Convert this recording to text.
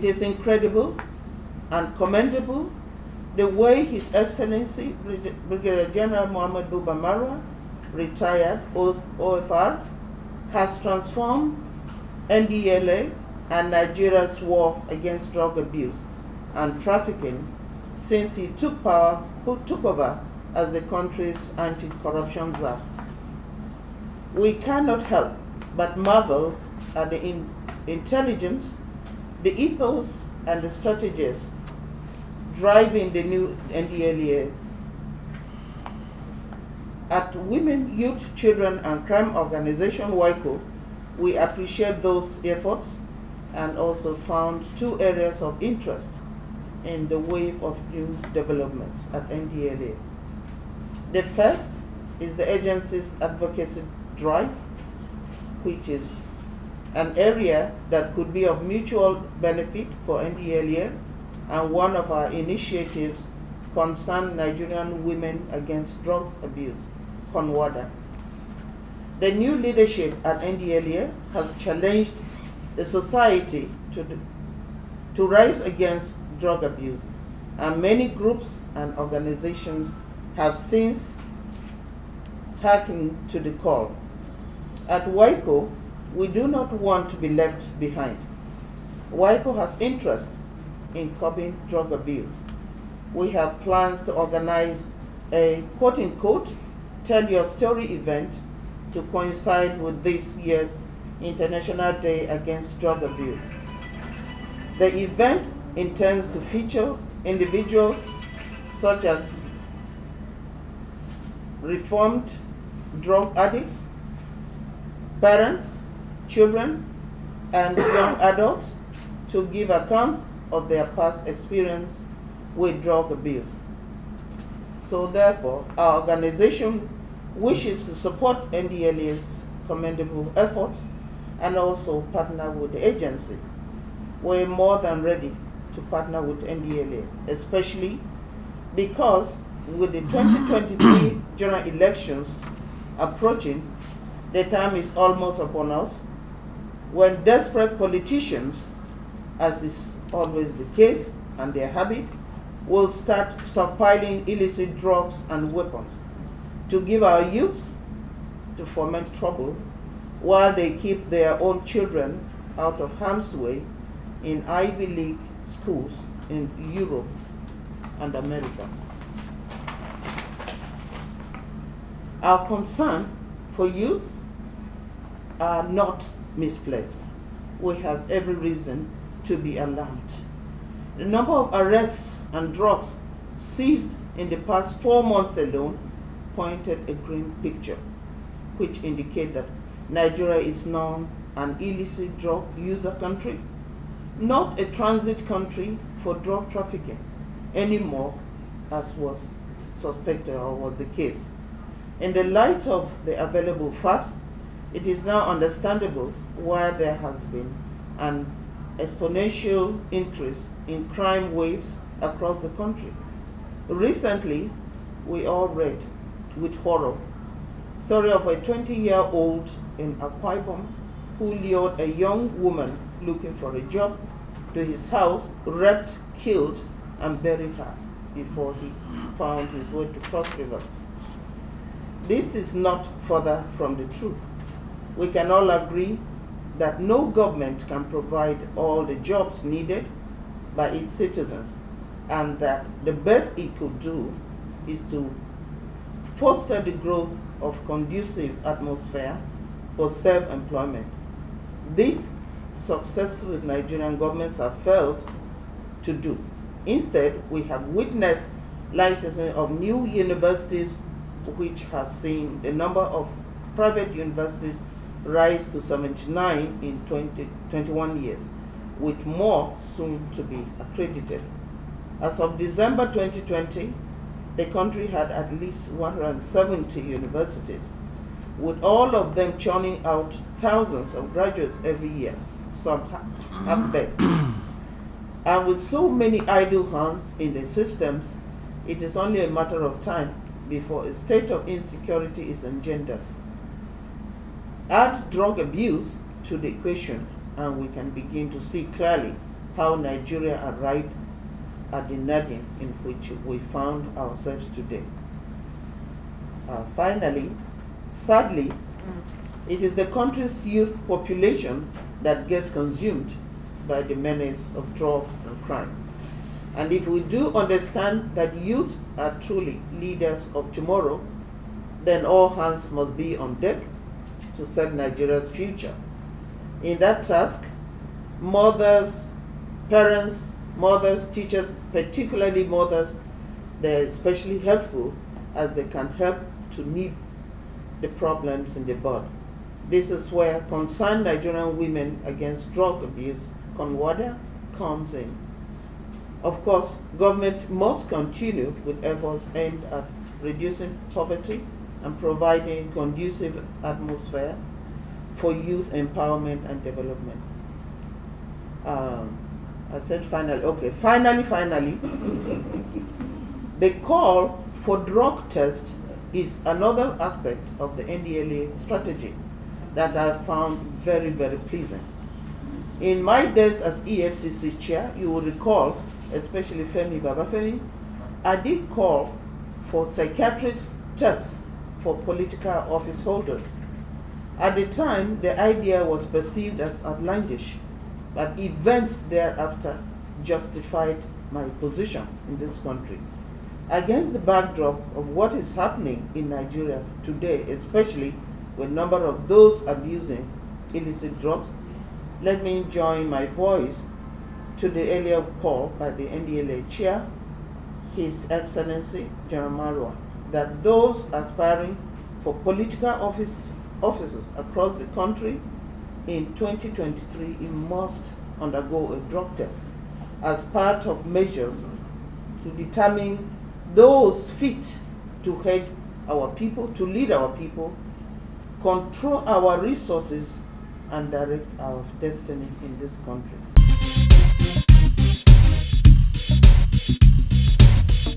It is incredible and commendable the way His Excellency Brigadier General Muhammad Buba Marwa, retired OFR, has transformed NDLA and Nigeria's war against drug abuse and trafficking since he took over as the country's anti-corruption czar. We cannot help but marvel at the intelligence, the ethos, and the strategies driving the new NDLEA. At Women, Youth, Children and Crime Organization, WICO, we appreciate those efforts and also found two areas of interest in the wave of new developments at NDLEA. The first is the agency's advocacy drive, which is an area that could be of mutual benefit for NDLEA, and one of our initiatives concerned Nigerian women against drug abuse, CONWADA. The new leadership at NDLEA has challenged the society to rise against drug abuse, and many groups and organizations have since hearkened to the call. At WICO, we do not want to be left behind. WICO has interest in curbing drug abuse. We have plans to organize a quote-unquote Tell Your Story event to coincide with this year's International Day Against Drug Abuse. The event intends to feature individuals such as reformed drug addicts, parents, children, and young adults to give accounts of their past experience with drug abuse. So therefore, our organization wishes to support NDLEA's commendable efforts and also partner with the agency. We're more than ready to partner with NDLEA, especially because with the 2023 general elections approaching, the time is almost upon us when desperate politicians, as is always the case and their habit, will start stockpiling illicit drugs and weapons to give our youth to foment trouble while they keep their own children out of harm's way in Ivy League schools in Europe and America. Our concern for youth are not misplaced. We have every reason to be alarmed. The number of arrests and drugs seized in the past 4 months alone pointed a grim picture, which indicate that Nigeria is now an illicit drug user country, not a transit country for drug trafficking anymore, as was suspected or was the case. In the light of the available facts, it is now understandable why there has been an exponential increase in crime waves across the country. Recently, we all read with horror story of a 20-year-old in Akwa Ibom who lured a young woman looking for a job to his house, raped, killed, and buried her before he found his way to Cross Rivers. This is not further from the truth. We can all agree that no government can provide all the jobs needed by its citizens, and that the best it could do is to foster the growth of conducive atmosphere for self-employment. This successful Nigerian governments have failed to do. Instead, we have witnessed licensing of new universities, which has seen the number of private universities rise to 79 in 21 years, with more soon to be accredited. As of December 2020, the country had at least 170 universities, with all of them churning out thousands of graduates every year, some half-baked. And with so many idle hands in the systems, it is only a matter of time before a state of insecurity is engendered. Add drug abuse to the equation, and we can begin to see clearly how Nigeria arrived at the nagging in which we found ourselves today. Finally, sadly, it is the country's youth population that gets consumed by the menace of drug and crime. And if we do understand that youth are truly leaders of tomorrow, then all hands must be on deck to set Nigeria's future. In that task, mothers, parents, teachers, particularly mothers, they're especially helpful as they can help to nip the problems in the bud. This is where Concerned Nigerian Women Against Drug Abuse, CONWADA, comes in. Of course, government must continue with efforts aimed at reducing poverty and providing conducive atmosphere for youth empowerment and development. I said finally, okay, finally, the call for drug tests is another aspect of the NDLA strategy that I found very, very pleasing. In my days as EFCC chair, you will recall, especially Femi Babafemi, I did call for psychiatric tests for political office holders. At the time, the idea was perceived as outlandish, but events thereafter justified my position in this country. Against the backdrop of what is happening in Nigeria today, especially with the number of those abusing illicit drugs, let me join my voice to the earlier call by the NDLA chair, His Excellency General Marwa, that those aspiring for political offices across the country in 2023 must undergo a drug test as part of measures to determine those fit to head our people, to lead our people, control our resources, and direct our destiny in this country.